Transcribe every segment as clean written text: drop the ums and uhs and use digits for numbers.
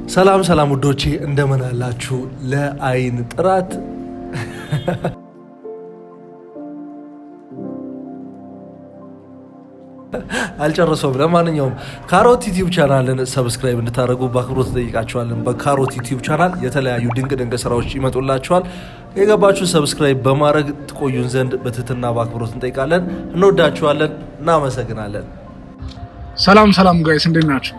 ሰላም ሰላም ውዶቼ እንደምን አላችሁ? ለአይን ጥራት አልጨረሰውም። ለማንኛውም ካሮት ዩቲዩብ ቻናልን ሰብስክራይብ እንድታደርጉ በአክብሮት ጠይቃችኋለን። በካሮት ዩቲዩብ ቻናል የተለያዩ ድንቅ ስራዎች ይመጡላችኋል። የገባችሁ ሰብስክራይብ በማድረግ ትቆዩን ዘንድ በትህትና በአክብሮት እንጠይቃለን። እንወዳችኋለን፣ እናመሰግናለን። ሰላም ጋይስ እንዴት ናችሁ?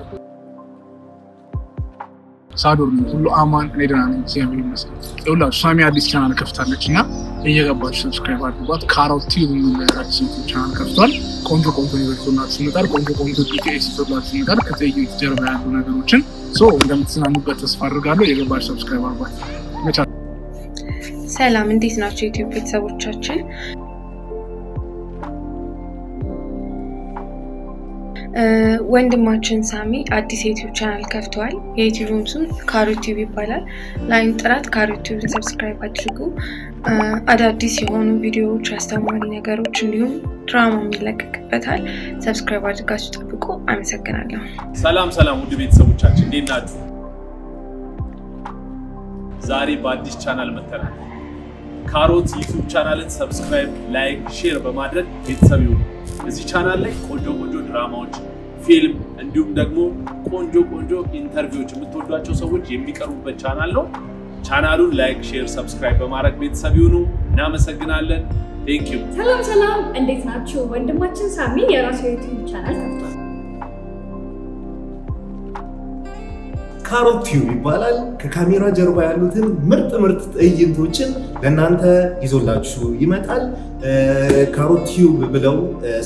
ሳዶር ነው ሁሉ አማን እኔ ደህና ነኝ። እግዚአብሔር ይመስገን። ይኸውላችሁ ሳሚ አዲስ ቻናል ከፍታለች እና እየገባችሁ ሰብስክራይብ አድርጓት። ካሮት ቲዩብ የሚል አዲስ ቻናል ከፍቷል። ቆንጆ ይወርዱናል ስንጣል ቆንጆ ዲቴይልስ ይወርዱናል ስንጣል ከትዕይንት ጀርባ ያሉ ነገሮችን እንደምትዝናኑበት ተስፋ አድርጋለሁ። እየገባችሁ ሰብስክራይብ አድርጓት። ሰላም እንዴት ናችሁ ዩቲዩብ ቤተሰቦቻችን? ወንድማችን ሳሚ አዲስ ዩቲዩብ ቻናል ከፍቷል። የዩቲዩብ ስም ካሮት ቲዩብ ይባላል። ላይን ጥራት ካሮት ቲዩብ ሰብስክራይብ አድርጉ። አዳዲስ የሆኑ ቪዲዮዎች፣ አስተማሪ ነገሮች እንዲሁም ድራማ የሚለቀቅበታል። ሰብስክራይብ አድርጋችሁ ጠብቁ። አመሰግናለሁ። ሰላም ውድ ቤተሰቦቻችን እንዴት ናችሁ? ዛሬ በአዲስ ቻናል መጥተናል። ካሮት ዩቲዩብ ቻናልን ሰብስክራይብ፣ ላይክ፣ ሼር በማድረግ ቤተሰብ ይሁኑ። እዚህ ቻናል ላይ ቆንጆ ድራማዎች፣ ፊልም እንዲሁም ደግሞ ቆንጆ ኢንተርቪዎች የምትወዷቸው ሰዎች የሚቀርቡበት ቻናል ነው። ቻናሉን ላይክ፣ ሼር፣ ሰብስክራይብ በማድረግ ቤተሰብ ይሁኑ። እናመሰግናለን። ቴንክ ዩ። ሰላም እንዴት ናችሁ? ወንድማችን ሳሚ የራሱ ዩቲዩብ ቻናል ከፍቷል። ካሮት ቲዩብ ይባላል። ከካሜራ ጀርባ ያሉትን ምርጥ ትዕይንቶችን ለእናንተ ይዞላችሁ ይመጣል። ካሮት ቲዩብ ብለው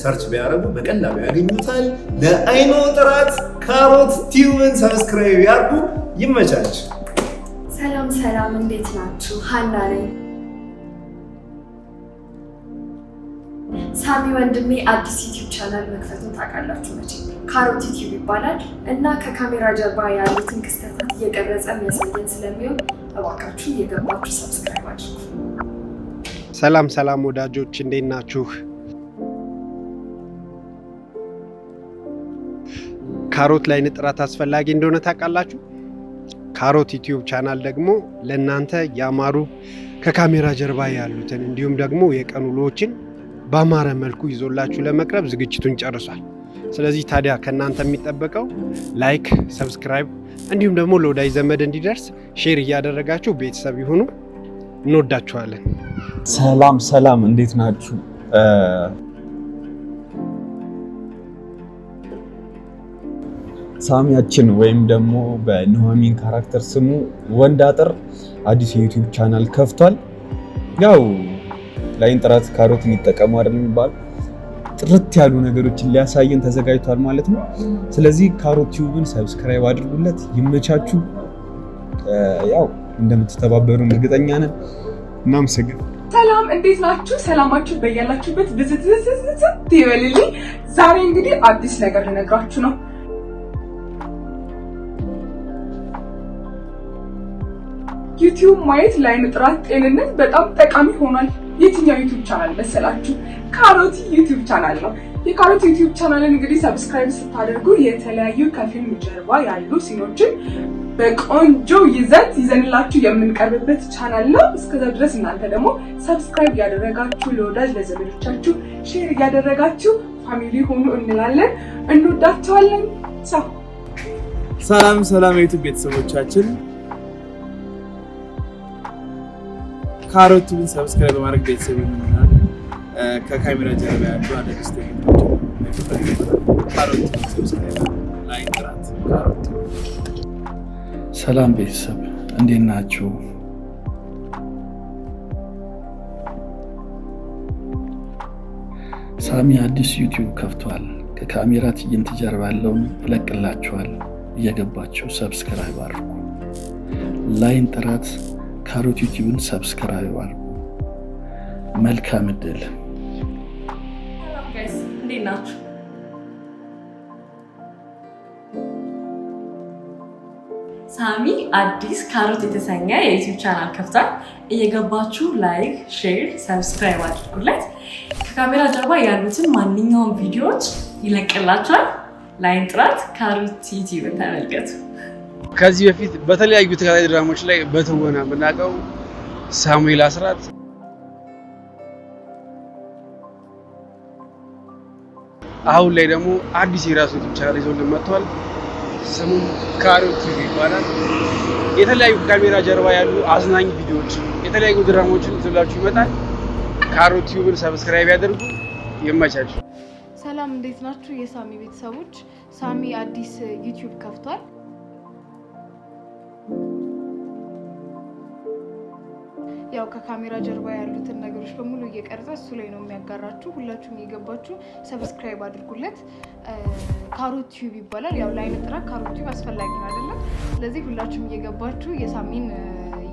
ሰርች ቢያደርጉ በቀላሉ ያገኙታል። ለአይኖ ጥራት ካሮት ቲዩብን ሰብስክራይብ ያርጉ። ይመቻች። ሰላም እንዴት ናችሁ? ሃና ነኝ። ሳሚ ወንድሜ አዲስ ዩቲዩብ ቻናል መክፈቱን ታውቃላችሁ መቼ? ካሮት ዩቲዩብ ይባላል እና ከካሜራ ጀርባ ያሉትን ክስተታት እየቀረጸ የሚያሳየን ስለሚሆን እባካችሁ እየገባችሁ ሰብስክራይብ አድርጉ። ሰላም ወዳጆች እንዴት ናችሁ? ካሮት ላይ ጥራት አስፈላጊ እንደሆነ ታውቃላችሁ። ካሮት ዩቲዩብ ቻናል ደግሞ ለእናንተ ያማሩ ከካሜራ ጀርባ ያሉትን እንዲሁም ደግሞ የቀን ውሎችን በአማረ መልኩ ይዞላችሁ ለመቅረብ ዝግጅቱን ጨርሷል። ስለዚህ ታዲያ ከእናንተ የሚጠበቀው ላይክ፣ ሰብስክራይብ እንዲሁም ደግሞ ለወዳጅ ዘመድ እንዲደርስ ሼር እያደረጋችሁ ቤተሰብ ይሁኑ። እንወዳችኋለን። ሰላም እንዴት ናችሁ? ሳሚያችን ወይም ደግሞ በኑሐሚን ካራክተር ስሙ ወንድ አጥር አዲስ የዩቲዩብ ቻናል ከፍቷል። ያው ላይን ጥራት ካሮትን ይጠቀሙ አይደል የሚባል ጥርት ያሉ ነገሮችን ሊያሳየን ተዘጋጅቷል ማለት ነው። ስለዚህ ካሮት ቲዩብን ሰብስክራይብ አድርጉለት። ይመቻችሁ። ያው እንደምትተባበሩን እርግጠኛ ነን። እናመሰግናለን። ሰላም እንዴት ናችሁ? ሰላማችሁ በያላችሁበት ብዝት ይበልልኝ። ዛሬ እንግዲህ አዲስ ነገር ልነግራችሁ ነው። ዩቲዩብ ማየት ለአይን ጥራት ጤንነት በጣም ጠቃሚ ሆኗል። የትኛው ዩቲዩብ ቻናል መሰላችሁ? ካሮት ዩቲዩብ ቻናል ነው። የካሮት ዩቲዩብ ቻናልን እንግዲህ ሰብስክራይብ ስታደርጉ የተለያዩ ከፊልም ጀርባ ያሉ ሲኖችን በቆንጆ ይዘት ይዘንላችሁ የምንቀርብበት ቻናል ነው። እስከዛ ድረስ እናንተ ደግሞ ሰብስክራይብ ያደረጋችሁ ለወዳጅ ለዘመዶቻችሁ ሼር ያደረጋችሁ ፋሚሊ ሆኑ እንላለን። እንወዳችኋለን። ሰላም የዩቲዩብ ቤተሰቦቻችን ካሮት ቲዩብን ሰብስክራይብ በማድረግ ቤተሰብ ይሆናል። ከካሜራ ጀርባ ያሉ አዳዲስ ትዕይንቶችን ካሮት ቲዩብን ሰብስክራይብ ላይክ ጥራት ካሮት ቲዩብ። ሰላም ቤተሰብ እንዴት ናችሁ? ሳሚ አዲስ ዩቲዩብ ከፍቷል። ከካሜራ ትዕይንት ጀርባ ያለውን ይለቅላችኋል። እየገባችሁ ሰብስክራይብ አድርጉ። ላይን ጥራት ካሮት ዩቲዩብን ሰብስክራይብ አድርጉ። መልካም እድል። ጋይስ እንዴት ናችሁ? ሳሚ አዲስ ካሮት የተሰኘ የዩቲዩብ ቻናል ከፍቷል። እየገባችሁ ላይክ፣ ሼር፣ ሰብስክራይብ አድርጉለት። ከካሜራ ጀርባ ያሉትን ማንኛውም ቪዲዮዎች ይለቅላችኋል። ላይን ጥራት ካሮት ዩቲዩብን ተመልከቱ። ከዚህ በፊት በተለያዩ ተከታታይ ድራማዎች ላይ በትወና የምናውቀው ሳሙኤል አስራት አሁን ላይ ደግሞ አዲስ የራሱ ዩቲዩብ ቻናል ይዞልን መጥቷል። ስሙ ካሮት ቲቪ ይባላል። የተለያዩ ካሜራ ጀርባ ያሉ አዝናኝ ቪዲዮዎች፣ የተለያዩ ድራማዎችን ይዞላችሁ ይመጣል። ካሮት ቲቪን ሰብስክራይብ ያደርጉ። ይመቻችሁ። ሰላም፣ እንዴት ናችሁ የሳሚ ቤተሰቦች? ሳሚ አዲስ ዩቲዩብ ከፍቷል። ያው ከካሜራ ጀርባ ያሉትን ነገሮች በሙሉ እየቀረጸ እሱ ላይ ነው የሚያጋራችሁ። ሁላችሁም እየገባችሁ ሰብስክራይብ አድርጉለት። ካሮት ቲዩብ ይባላል። ያው ላይን ጥራት ካሮት ቲዩብ አስፈላጊ ነው አይደለም? ስለዚህ ሁላችሁም እየገባችሁ የሳሚን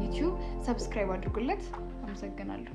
ዩቲዩብ ሰብስክራይብ አድርጉለት። አመሰግናለሁ።